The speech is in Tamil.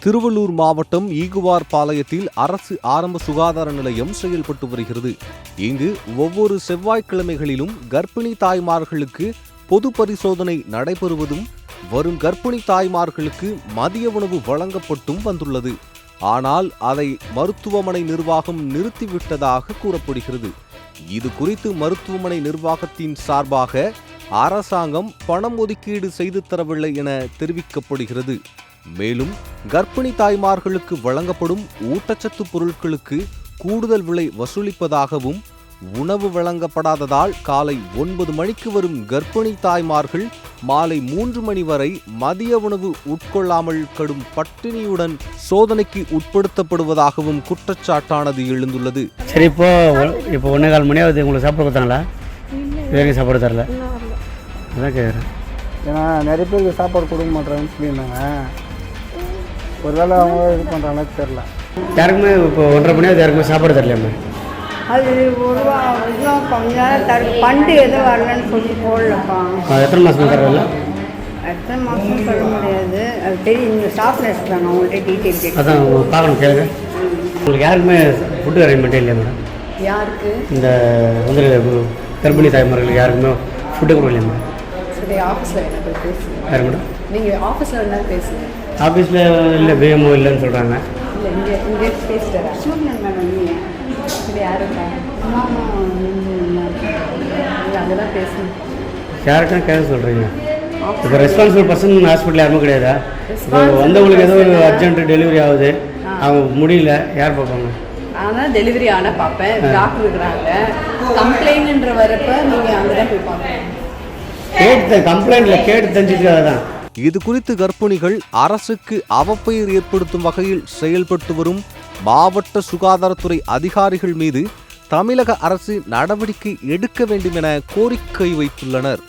திருவள்ளூர் மாவட்டம் ஈகுவார் பாளையத்தில் அரசு ஆரம்ப சுகாதார நிலையம் செயல்பட்டு வருகிறது. இங்கு ஒவ்வொரு செவ்வாய்க்கிழமைகளிலும் கர்ப்பிணி தாய்மார்களுக்கு பொது பரிசோதனை நடைபெறுவதும் வரும் கர்ப்பிணி தாய்மார்களுக்கு மதிய உணவு வழங்கப்பட்டும் வந்துள்ளது. ஆனால் அதை மருத்துவமனை நிர்வாகம் நிறுத்திவிட்டதாக கூறப்படுகிறது. இது குறித்து மருத்துவமனை நிர்வாகத்தின் சார்பாக அரசாங்கம் பணம் ஒதுக்கீடு செய்து தரவில்லை என தெரிவிக்கப்படுகிறது. மேலும் கர்ப்பிணி தாய்மார்களுக்கு வழங்கப்படும் ஊட்டச்சத்து பொருட்களுக்கு கூடுதல் விலை வசூலிப்பதாகவும், உணவு வழங்கப்படாததால் காலை 9 மணிக்கு வரும் கர்ப்பிணி தாய்மார்கள் மாலை 3 மணி வரை மதிய உணவு உட்கொள்ளாமல் கடும் பட்டினியுடன் சோதனைக்கு உட்படுத்தப்படுவதாகவும் குற்றச்சாட்டானது எழுந்துள்ளது. சரி, இப்போ 1.25 மணியாவது உங்களுக்கு சாப்பாடு கொடுத்தாங்களா? வேறு சாப்பாடு தரல, அதான் கேட்குறேன். ஏன்னா நிறைய பேருக்கு சாப்பாடு கொடுக்க மாட்டேறாங்கன்னு சொல்லியிருந்தாங்க. ஒருவேளை அவங்க இது பண்ணுறாங்கன்னு தெரில. யாருக்குமே இப்போ 1.5 மணியாவது யாருக்குமே சாப்பாடு தரலையாம்மா? அது ஒரு கொஞ்ச நேரம் பண்டு எதுவும் வரலன்னு சொல்லி போடலப்பா. எத்தனை மாதம் தரல? எத்தனை மாதம் சொல்ல முடியாது. அது தெரியும், இந்த ஸ்டாஃப் நர்ஸ்றாங்க, அவங்கள்ட்ட டீட்டெயில் கேட்க. அதான் பார்க்கணும், கேளுங்க. உங்களுக்கு யாருக்குமே ஃபுட்டு அரேஞ்ச்மெண்ட்டே இல்லையா மேடம்? யாருக்கு? இந்த வந்து கர்ப்பிணி தாய்மார்களுக்கு யாருக்குமே ஃபுட்டு கொடுக்கலையா மேடம்? சரி, ஆஃபீஸில் என்ன போய் பேசுங்க. யார் மேடம்? நீங்கள் ஆஃபீஸில் என்ன பேசுங்க. ஆஃபீஸில் இல்லை, பிஎம்ஓ இல்லைன்னு சொல்கிறாங்க. இல்லை, இங்கே பேசிட்டாரா? சூழ்நிலை மேடம் நீங்கள். சரி, யாருக்கா? அம்மா இல்லை, அதெல்லாம் பேசுங்க. யாருக்கும் கேட்க சொல்கிறீங்க? இப்போ ரெஸ்பான்சிபிள் பர்சன் ஹாஸ்பிட்டல் யாருமே கிடையாதா? இப்போ வந்தவங்களுக்கு ஏதோ ஒரு அர்ஜென்ட் டெலிவரி ஆகுது, அவங்க முடியல, யார் பார்ப்பாங்க? ஆனால் டெலிவரி ஆனால் பார்ப்பேன். டாக்டர் இருக்கிறாங்க. கம்ப்ளைண்ட்ன்ற வரப்போ நீங்கள் அங்கே தான் போய் பார்ப்பேன். கம்ப்ளைண்ட்டில் கேட்டு தெரிஞ்சுக்காக தான். இது குறித்து கர்ப்பிணிகள் அரசுக்கு அவப்பெயர் ஏற்படுத்தும் வகையில் செயல்பட்டு வரும் மாவட்ட சுகாதாரத்துறை அதிகாரிகள் மீது தமிழக அரசு நடவடிக்கை எடுக்க வேண்டும் என கோரிக்கை வைத்துள்ளனர்.